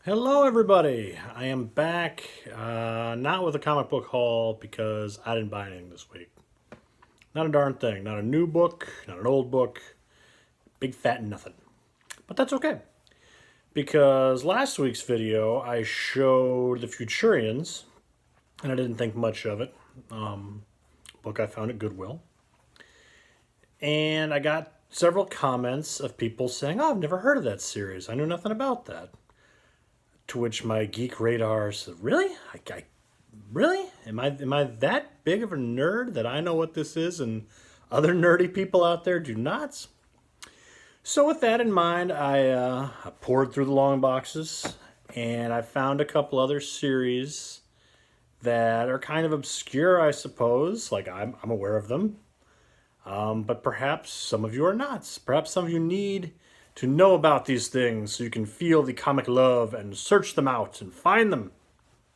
Hello, everybody. I am back, not with a comic book haul because I didn't buy anything this week. Not a darn thing. Not a new book, not an old book. Big fat nothing. But that's okay because last week's video I showed the Futurians, and I didn't think much of it. Book I found at Goodwill. And I got several comments of people saying, "Oh, I've never heard of that series. I knew nothing about that." To which my geek radar said, "Really? Really? Am I that big of a nerd that I know what this is and other nerdy people out there do not?" So with that in mind, I poured through the long boxes and I found a couple other series that are kind of obscure, I suppose. Like I'm aware of them, but perhaps some of you are not. Perhaps some of you need to know about these things so you can feel the comic love and search them out and find them,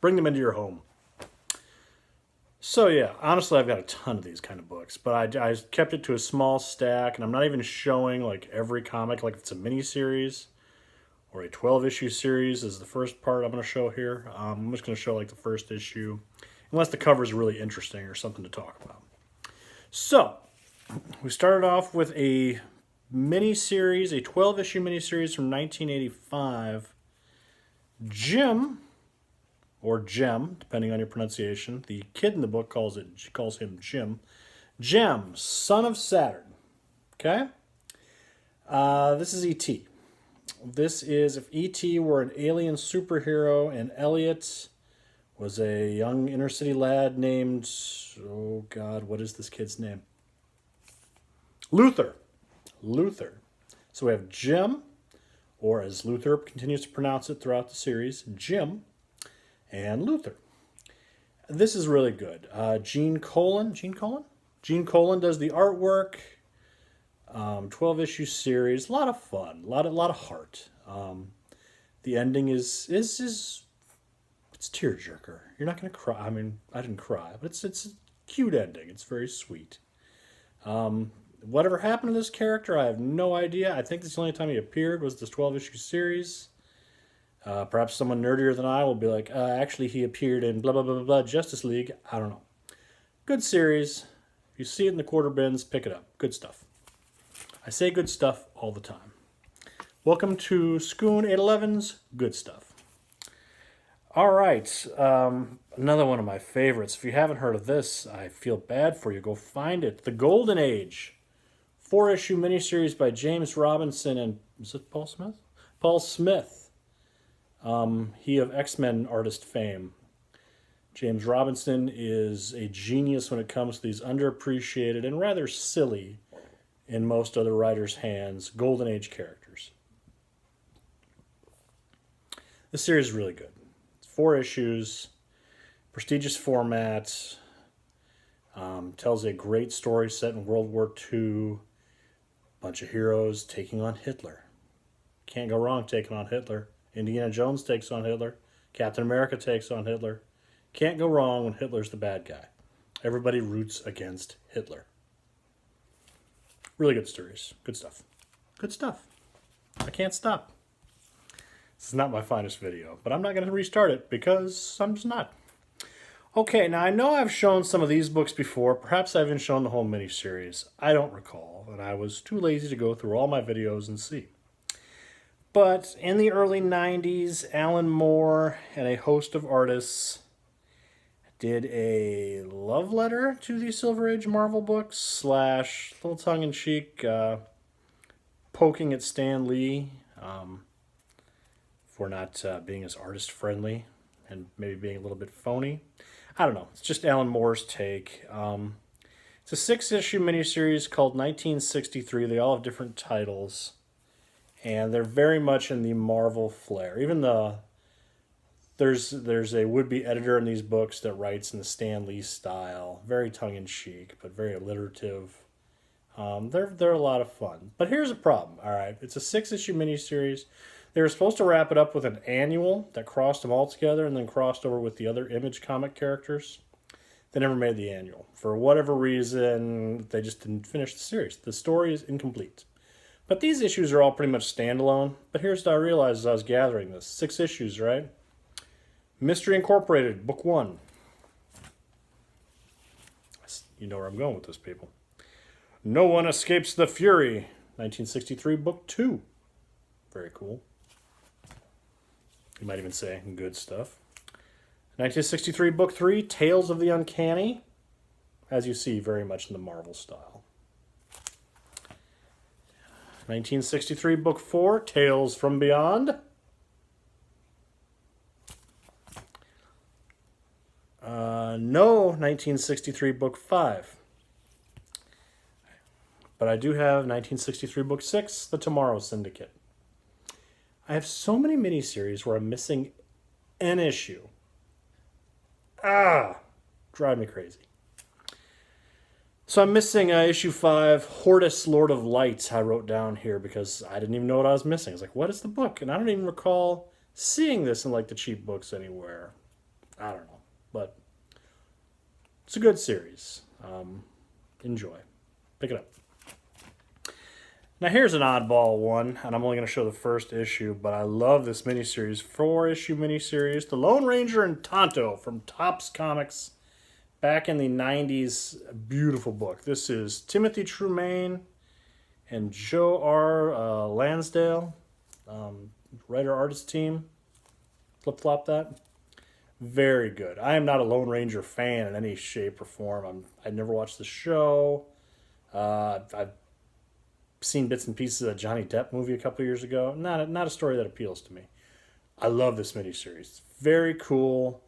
bring them into your home. So yeah, honestly, I've got a ton of these kind of books, but I kept it to a small stack, and I'm not even showing like every comic, like if it's a mini series or a 12-issue series is the first part I'm going to show here. I'm just going to show like the first issue, unless the cover is really interesting or something to talk about. So we started off with a miniseries, a 12-issue miniseries from 1985. Jim, or Jem, depending on your pronunciation. The kid in the book calls him Jim. Jem, son of Saturn. Okay? This is E.T. This is if E.T. were an alien superhero and Elliot was a young inner city lad named, oh God, what is this kid's name? Luther. So we have Jim, or as Luther continues to pronounce it throughout the series, Jim and Luther. This is really good. Gene Colan does the artwork. 12-issue series, a lot of fun, a lot of heart. The ending is it's tearjerker. You're not gonna cry. I mean, I didn't cry, but it's a cute ending. It's very sweet. Whatever happened to this character, I have no idea. I think this is the only time he appeared was this 12-issue series. Perhaps someone nerdier than I will be like, actually he appeared in blah, blah, blah, blah, blah, Justice League. I don't know. Good series. If you see it in the quarter bins, pick it up. Good stuff. I say good stuff all the time. Welcome to Schoon 811's Good Stuff. All right. Another one of my favorites. If you haven't heard of this, I feel bad for you. Go find it. The Golden Age. 4-issue miniseries by James Robinson and, is it Paul Smith? Paul Smith. He of X-Men artist fame. James Robinson is a genius when it comes to these underappreciated and rather silly, in most other writers' hands, Golden Age characters. This series is really good. It's 4 issues, prestigious format, tells a great story set in World War II. Bunch of heroes taking on Hitler. Can't go wrong taking on Hitler. Indiana Jones takes on Hitler. Captain America takes on Hitler. Can't go wrong when Hitler's the bad guy. Everybody roots against Hitler. Really good stories. Good stuff. Good stuff. I can't stop. This is not my finest video, but I'm not going to restart it because I'm just not. Okay, now I know I've shown some of these books before. Perhaps I've even shown the whole miniseries. I don't recall, and I was too lazy to go through all my videos and see. But in the early 90s, Alan Moore and a host of artists did a love letter to the Silver Age Marvel books / little tongue-in-cheek poking at Stan Lee for not being as artist-friendly and maybe being a little bit phony. I don't know. It's just Alan Moore's take. It's a 6-issue miniseries called 1963. They all have different titles. And they're very much in the Marvel flair. Even there's a would-be editor in these books that writes in the Stan Lee style. Very tongue-in-cheek, but very alliterative. They're a lot of fun. But here's a problem, all right? It's a 6-issue miniseries. They were supposed to wrap it up with an annual that crossed them all together and then crossed over with the other Image comic characters. They never made the annual. For whatever reason, they just didn't finish the series. The story is incomplete. But these issues are all pretty much standalone. But here's what I realized as I was gathering this. 6 issues, right? Mystery Incorporated, Book 1. You know where I'm going with this, people. No One Escapes the Fury, 1963, Book 2. Very cool. You might even say good stuff. 1963, Book 3, Tales of the Uncanny. As you see, very much in the Marvel style. 1963, Book 4, Tales from Beyond. No 1963, Book 5. But I do have 1963, Book 6, The Tomorrow Syndicate. I have so many miniseries where I'm missing an issue. Drive me crazy. So I'm missing issue 5, Hortus, Lord of Light, I wrote down here because I didn't even know what I was missing. I was like, what is the book? And I don't even recall seeing this in like the cheap books anywhere. I don't know. But it's a good series. Enjoy. Pick it up. Now here's an oddball one, and I'm only going to show the first issue, but I love this miniseries. 4-issue miniseries, The Lone Ranger and Tonto from Topps Comics back in the 90s. Beautiful book. This is Timothy Trumaine and Joe R. Lansdale, writer-artist team. Flip-flop that. Very good. I am not a Lone Ranger fan in any shape or form. I never watched the show. I've seen bits and pieces of a Johnny Depp movie a couple years ago. Not a story that appeals to me. I love this miniseries. Very cool.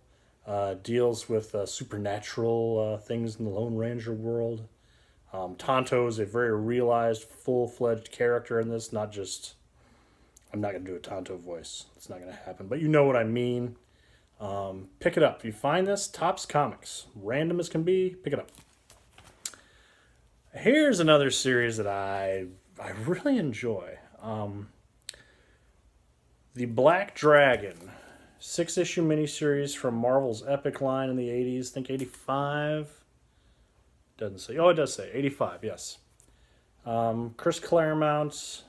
Deals with supernatural things in the Lone Ranger world. Tonto is a very realized, full-fledged character in this. Not just... I'm not going to do a Tonto voice. It's not going to happen. But you know what I mean. Pick it up. If you find this, Topps Comics. Random as can be, pick it up. Here's another series that I really enjoy. The Black Dragon. 6-issue miniseries from Marvel's Epic line in the 80s. I think 85. Doesn't say. Oh, it does say. 85, yes. Chris Claremont,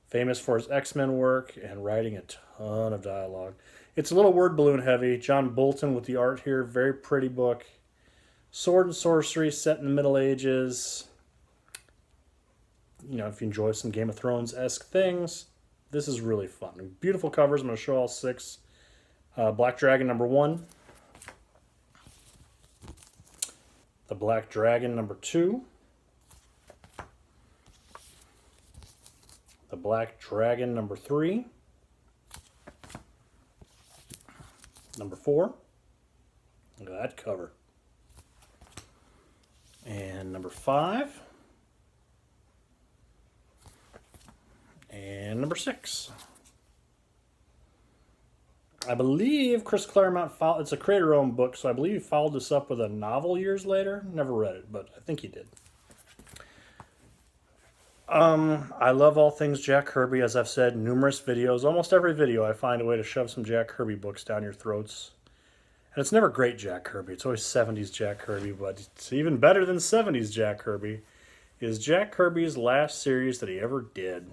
famous for his X-Men work and writing a ton of dialogue. It's a little word balloon heavy. John Bolton with the art here. Very pretty book. Sword and sorcery set in the Middle Ages. You know, if you enjoy some Game of Thrones-esque things, this is really fun. Beautiful covers. I'm going to show all 6. Black Dragon number 1. The Black Dragon number 2. The Black Dragon number 3. Number 4. Look at that cover. And number 5. And number 6. I believe Chris Claremont followed, it's a creator-owned book, so I believe he followed this up with a novel years later. Never read it, but I think he did. I love all things Jack Kirby, as I've said, numerous videos. Almost every video I find a way to shove some Jack Kirby books down your throats. And it's never great Jack Kirby. It's always 70s Jack Kirby, but it's even better than 70s Jack Kirby is Jack Kirby's last series that he ever did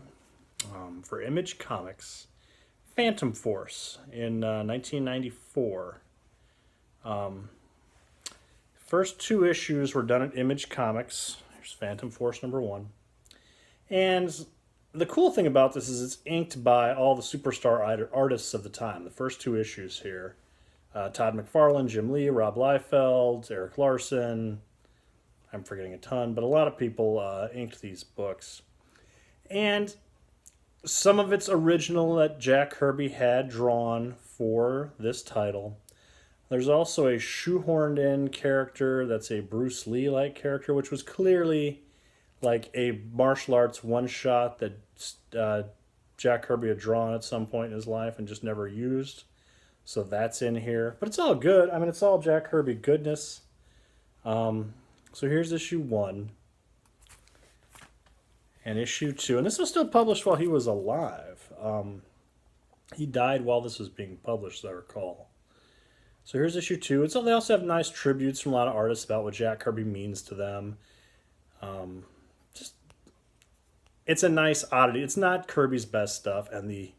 for Image Comics. Phantom Force in 1994. First 2 issues were done at Image Comics. Here's Phantom Force number 1. And the cool thing about this is it's inked by all the superstar artists of the time. The first 2 issues here. Todd McFarlane, Jim Lee, Rob Liefeld, Eric Larson. I'm forgetting a ton, but a lot of people inked these books. And some of it's original that Jack Kirby had drawn for this title. There's also a shoehorned in character that's a Bruce Lee-like character, which was clearly like a martial arts one-shot that Jack Kirby had drawn at some point in his life and just never used. So that's in here. But it's all good. I mean, it's all Jack Kirby goodness. So here's issue 1. And issue 2. And this was still published while he was alive. He died while this was being published, as I recall. So here's issue 2. They also have nice tributes from a lot of artists about what Jack Kirby means to them. Just it's a nice oddity. It's not Kirby's best stuff, and the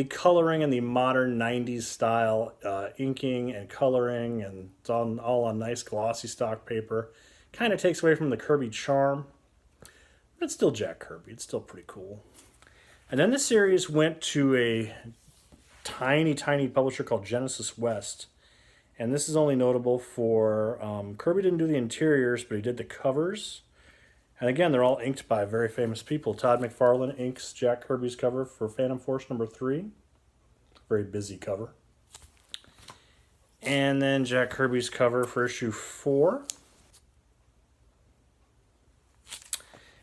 coloring and the modern '90s style inking and coloring, and it's all on nice glossy stock paper, kind of takes away from the Kirby charm. But it's still Jack Kirby. It's still pretty cool. And then the series went to a tiny, tiny publisher called Genesis West. And this is only notable for Kirby didn't do the interiors, but he did the covers. And again, they're all inked by very famous people. Todd McFarlane inks Jack Kirby's cover for Phantom Force #3. Very busy cover. And then Jack Kirby's cover for issue 4.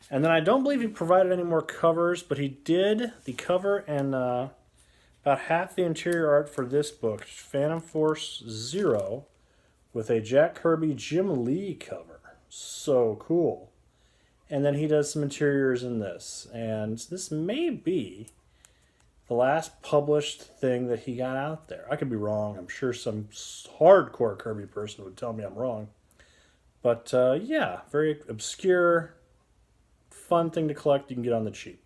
And then I don't believe he provided any more covers, but he did the cover and about half the interior art for this book, Phantom Force 0, with a Jack Kirby Jim Lee cover. So cool. And then he does some interiors in this. And this may be the last published thing that he got out there. I could be wrong. I'm sure some hardcore Kirby person would tell me I'm wrong. But yeah, very obscure, fun thing to collect. You can get on the cheap.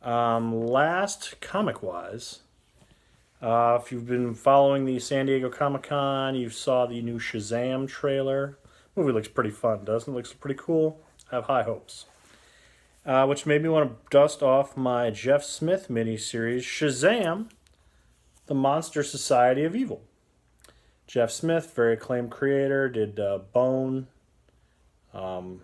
Last, comic-wise, if you've been following the San Diego Comic-Con, you saw the new Shazam trailer. Movie looks pretty fun, doesn't it? Looks pretty cool. I have high hopes. Which made me want to dust off my Jeff Smith miniseries, Shazam, The Monster Society of Evil. Jeff Smith, very acclaimed creator, did Bone, 4-issue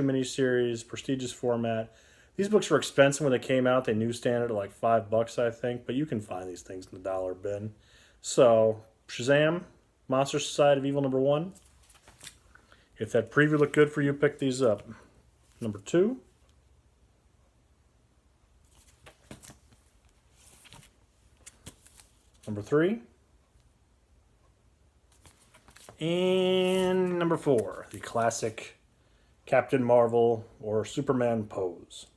miniseries, prestigious format. These books were expensive when they came out. They newsstand at like $5, I think, but you can find these things in the dollar bin. So, Shazam, Monster Society of Evil #1. If that preview looked good for you, pick these up. #2. #3. And #4, the classic Captain Marvel or Superman pose.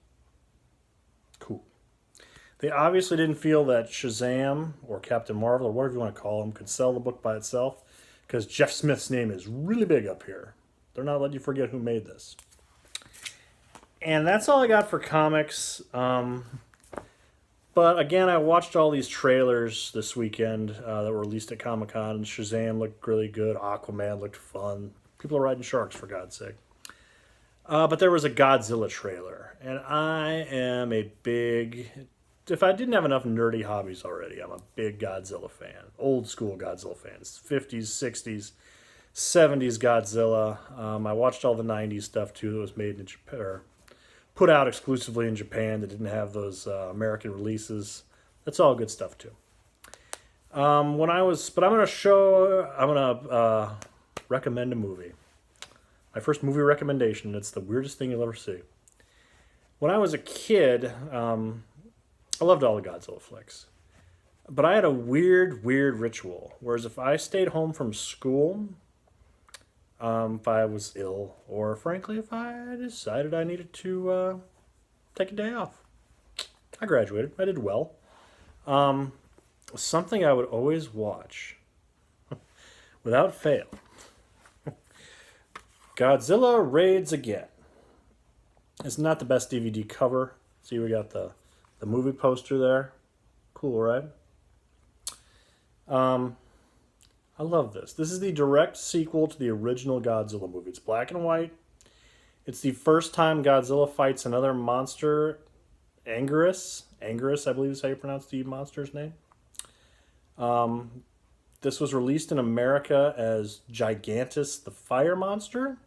Cool. They obviously didn't feel that Shazam or Captain Marvel or whatever you want to call them could sell the book by itself because Jeff Smith's name is really big up here. They're not letting you forget who made this. And that's all I got for comics. But again, I watched all these trailers this weekend that were released at Comic-Con. Shazam looked really good. Aquaman looked fun. People are riding sharks, for God's sake. But there was a Godzilla trailer. And I am a big... If I didn't have enough nerdy hobbies already, I'm a big Godzilla fan. Old school Godzilla fans. 50s, 60s, 70s Godzilla. I watched all the 90s stuff, too, that was made in Japan, or put out exclusively in Japan that didn't have those American releases. That's all good stuff, too. But I'm going to recommend a movie. My first movie recommendation. It's the weirdest thing you'll ever see. When I was a kid, I loved all the Godzilla flicks. But I had a weird ritual. Whereas if I stayed home from school, if I was ill, or frankly, if I decided I needed to take a day off, I graduated. I did well. Something I would always watch, without fail, Godzilla Raids Again. It's not the best DVD cover. See, we got the movie poster there. Cool, right? I love this. This is the direct sequel to the original Godzilla movie. It's black and white. It's the first time Godzilla fights another monster, Anguirus. Anguirus, I believe is how you pronounce the monster's name. This was released in America as Gigantus the Fire Monster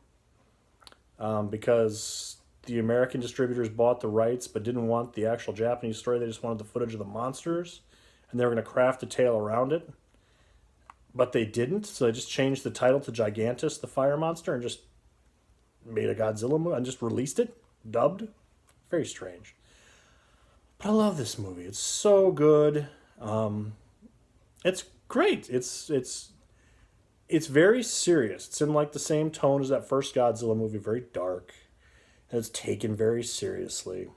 because the American distributors bought the rights but didn't want the actual Japanese story. They just wanted the footage of the monsters, and they were going to craft a tale around it. But they didn't, so they just changed the title to Gigantus the Fire Monster and just made a Godzilla movie and just released it, dubbed. Very strange. But I love this movie. It's so good. It's great. It's very serious. It's in like the same tone as that first Godzilla movie, very dark. And it's taken very seriously.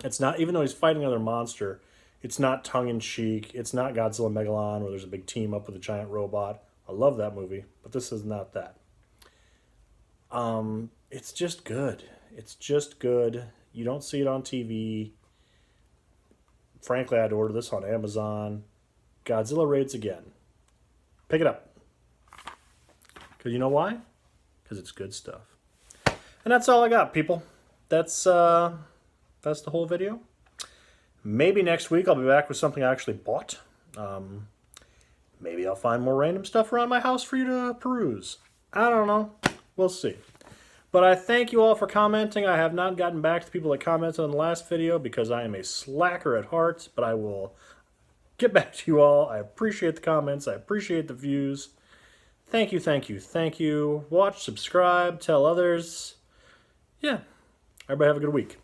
It's not, even though he's fighting another monster, it's not tongue-in-cheek. It's not Godzilla Megalon where there's a big team up with a giant robot. I love that movie, but this is not that. it's just good. It's just good. You don't see it on TV. Frankly, I'd order this on Amazon. Godzilla raids again. Pick it up. Because you know why? Because it's good stuff. And that's all I got, people. That's the whole video. Maybe next week I'll be back with something I actually bought. Maybe I'll find more random stuff around my house for you to peruse. I don't know. We'll see. But I thank you all for commenting. I have not gotten back to the people that commented on the last video because I am a slacker at heart, but I will get back to you all. I appreciate the comments. I appreciate the views. Thank you, thank you, thank you. Watch, subscribe, tell others. Yeah. Everybody have a good week.